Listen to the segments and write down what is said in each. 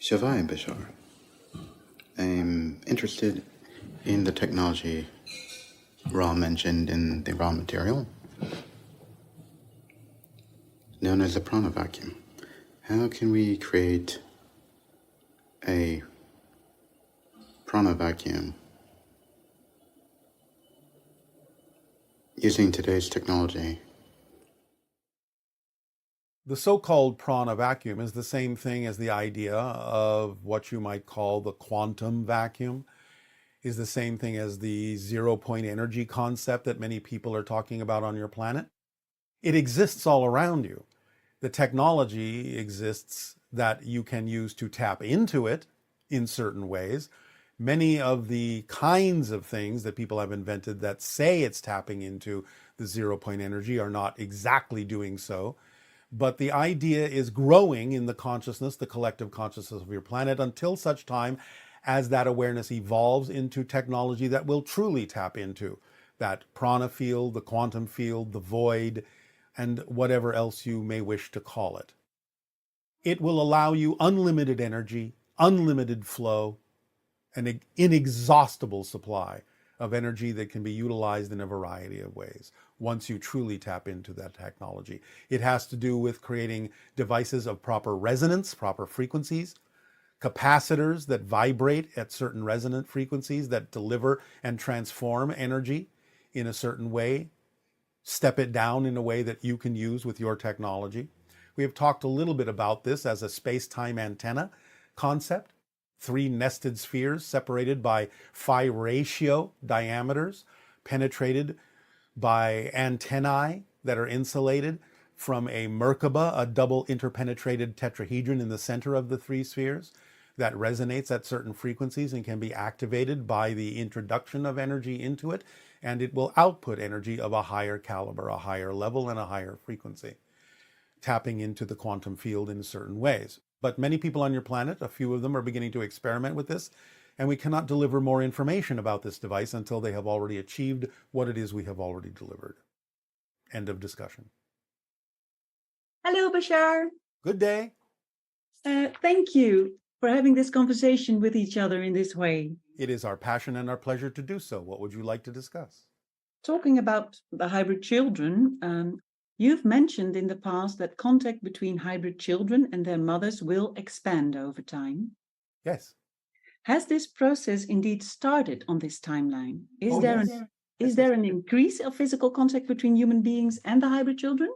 Shavai Bashar. I'm interested in the technology Ra mentioned in the raw material, known as a prana vacuum. How can we create a prana vacuum using today's technology? The so-called prana vacuum is the same thing as the idea of what you might call the quantum vacuum, is the same thing as the zero-point energy concept that many people are talking about on your planet. It exists all around you. The technology exists that you can use to tap into it in certain ways. Many of the kinds of things that people have invented that say it's tapping into the zero-point energy are not exactly doing so. But the idea is growing in the consciousness, the collective consciousness of your planet, until such time as that awareness evolves into technology that will truly tap into that prana field, the quantum field, the void, and whatever else you may wish to call it. It will allow you unlimited energy, unlimited flow, an inexhaustible supply of energy that can be utilized in a variety of ways once you truly tap into that technology. It has to do with creating devices of proper resonance, proper frequencies, capacitors that vibrate at certain resonant frequencies that deliver and transform energy in a certain way, step it down in a way that you can use with your technology. We have talked a little bit about this as a space-time antenna concept. 3 nested spheres separated by phi ratio diameters, penetrated by antennae that are insulated from a Merkaba, a double interpenetrated tetrahedron in the center of the 3 spheres that resonates at certain frequencies and can be activated by the introduction of energy into it, and it will output energy of a higher caliber, a higher level, and a higher frequency, tapping into the quantum field in certain ways. But many people on your planet, a few of them, are beginning to experiment with this, and we cannot deliver more information about this device until they have already achieved what it is we have already delivered. End of discussion. Hello, Bashar. Good day. Thank you for having this conversation with each other in this way. It is our passion and our pleasure to do so. What would you like to discuss? Talking about the hybrid children, you've mentioned in the past that contact between hybrid children and their mothers will expand over time. Yes. Has this process indeed started on this timeline? Is Yes. there an increase of physical contact between human beings and the hybrid children?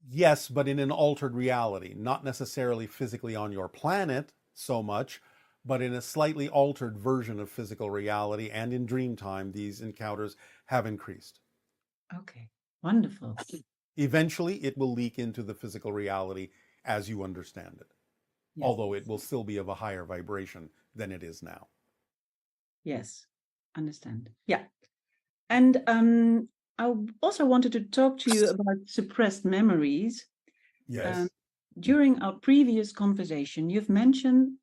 Yes, but in an altered reality, not necessarily physically on your planet so much, but in a slightly altered version of physical reality, and in dream time, these encounters have increased. Okay, wonderful. Eventually, it will leak into the physical reality as you understand it, Yes. although it will still be of a higher vibration than it is now. Yes, understand. Yeah. And I also wanted to talk to you about suppressed memories. Yes. During our previous conversation, you've mentioned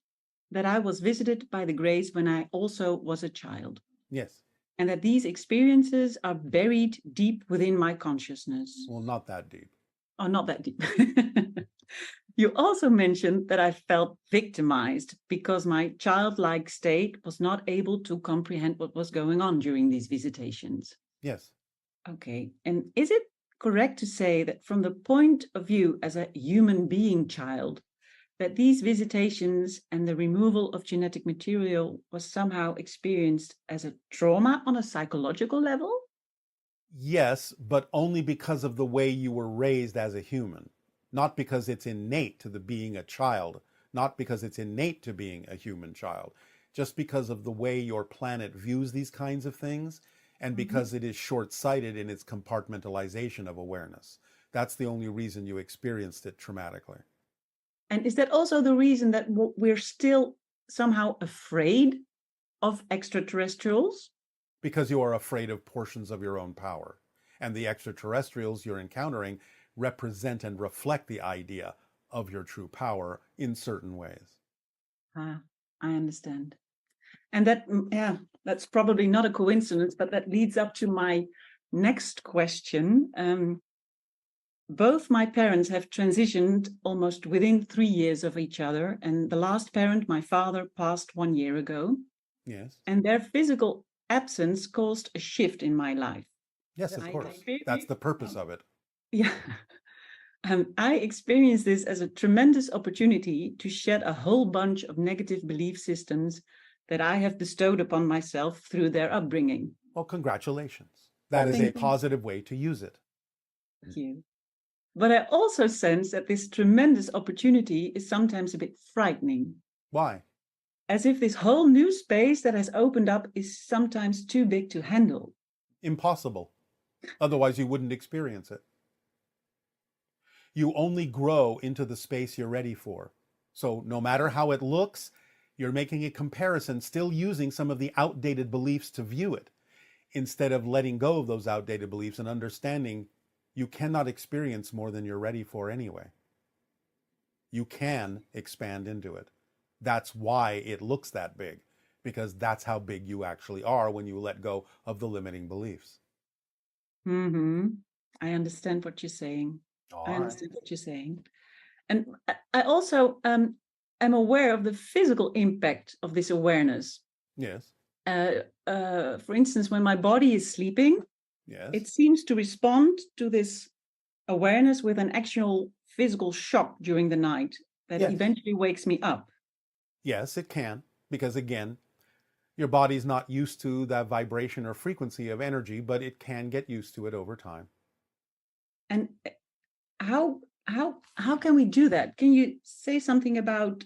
that I was visited by the Grays when I also was a child, Yes. and that these experiences are buried deep within my consciousness. Well, not that deep. Oh, not that deep. You also mentioned that I felt victimized because my childlike state was not able to comprehend what was going on during these visitations. Yes. Okay. And is it correct to say that from the point of view as a human being child, that these visitations and the removal of genetic material was somehow experienced as a trauma on a psychological level? Yes, but only because of the way you were raised as a human, not because it's innate to the being a child, not because it's innate to being a human child, just because of the way your planet views these kinds of things, and because it is short-sighted in its compartmentalization of awareness. That's the only reason you experienced it traumatically. And is that also the reason that we're still somehow afraid of extraterrestrials? Because you are afraid of portions of your own power. And the extraterrestrials you're encountering represent and reflect the idea of your true power in certain ways. I understand. And that, that's probably not a coincidence, but that leads up to my next question. both my parents have transitioned almost within 3 years of each other. And the last parent, my father, passed 1 year ago. Yes. And their physical absence caused a shift in my life. Yes, of I course. experienced- That's the purpose of it. Yeah. I experienced this as a tremendous opportunity to shed a whole bunch of negative belief systems that I have bestowed upon myself through their upbringing. Well, congratulations. That is a Thank you. positive way to use it. Thank you. But I also sense that this tremendous opportunity is sometimes a bit frightening, Why? as if this whole new space that has opened up is sometimes too big to handle. Impossible. Otherwise, you wouldn't experience it. You only grow into the space you're ready for. So no matter how it looks, you're making a comparison, still using some of the outdated beliefs to view it, instead of letting go of those outdated beliefs and understanding you cannot experience more than you're ready for anyway. You can expand into it. That's why it looks that big, because that's how big you actually are when you let go of the limiting beliefs. I understand what you're saying. All I right. understand what you're saying. And I also am aware of the physical impact of this awareness. Yes. For instance, when my body is sleeping, Yes. it seems to respond to this awareness with an actual physical shock during the night that Yes. eventually wakes me up. Yes, it can, because again, your body's not used to that vibration or frequency of energy, but it can get used to it over time. And how can we do that? Can you say something about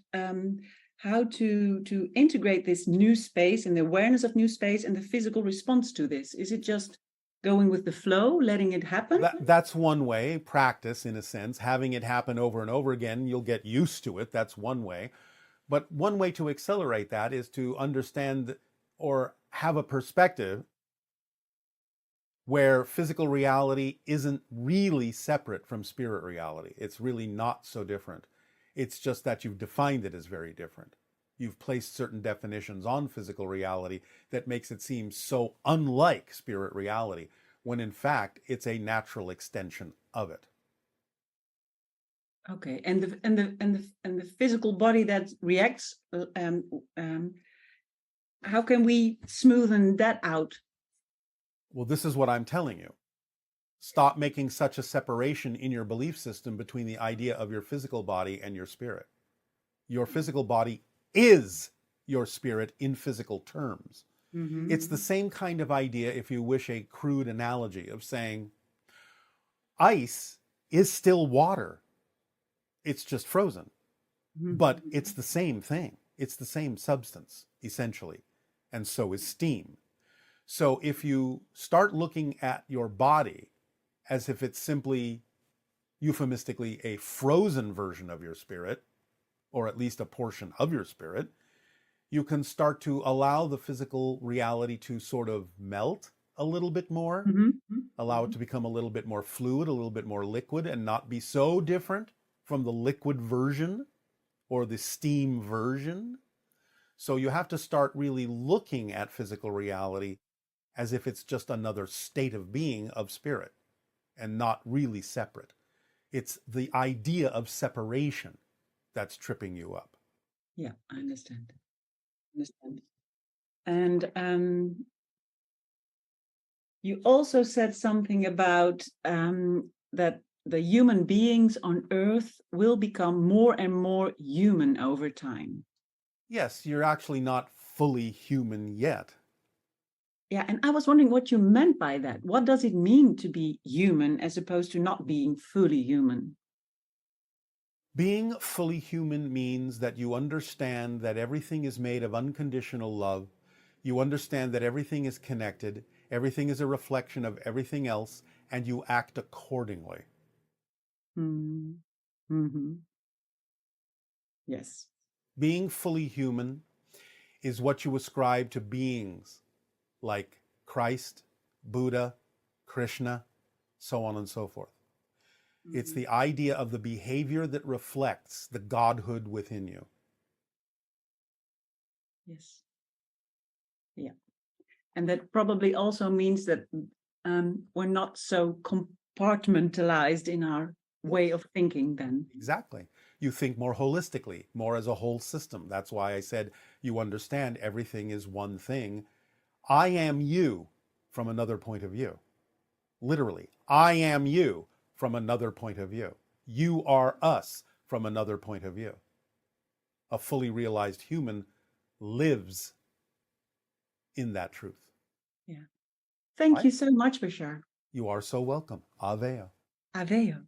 how to integrate this new space and the awareness of new space and the physical response to this? Is it just going with the flow, letting it happen? That's one way, practice in a sense, having it happen over and over again, you'll get used to it. That's one way. But one way to accelerate that is to understand or have a perspective where physical reality isn't really separate from spirit reality. It's really not so different. It's just that you've defined it as very different. You've placed certain definitions on physical reality that makes it seem so unlike spirit reality, when in fact it's a natural extension of it. Okay, and the physical body that reacts, how can we smoothen that out? Well, this is what I'm telling you. Stop making such a separation in your belief system between the idea of your physical body and your spirit. Your physical body is your spirit in physical terms. It's the same kind of idea, if you wish, a crude analogy of saying ice is still water. It's just frozen. But it's the same thing. It's the same substance, essentially. And so is steam. So if you start looking at your body as if it's simply, euphemistically, a frozen version of your spirit, or at least a portion of your spirit, you can start to allow the physical reality to sort of melt a little bit more, allow it to become a little bit more fluid, a little bit more liquid, and not be so different from the liquid version or the steam version. So you have to start really looking at physical reality as if it's just another state of being of spirit and not really separate. It's the idea of separation that's tripping you up. Yeah, I understand. And you also said something about that the human beings on Earth will become more and more human over time. Yes, you're actually not fully human yet. Yeah, and I was wondering what you meant by that. What does it mean to be human as opposed to not being fully human? Being fully human means that you understand that everything is made of unconditional love. You understand that everything is connected, everything is a reflection of everything else, and you act accordingly. Yes. Being fully human is what you ascribe to beings like Christ, Buddha, Krishna, so on and so forth. It's the idea of the behavior that reflects the godhood within you. Yes. Yeah. And that probably also means that we're not so compartmentalized in our way of thinking then. Exactly. You think more holistically, more as a whole system. That's why I said you understand everything is one thing. I am you from another point of view. Literally, I am you from another point of view. You are us from another point of view. A fully realized human lives in that truth. Yeah. Thank Right? you so much, Bashar. You are so welcome. Aveo. Aveo.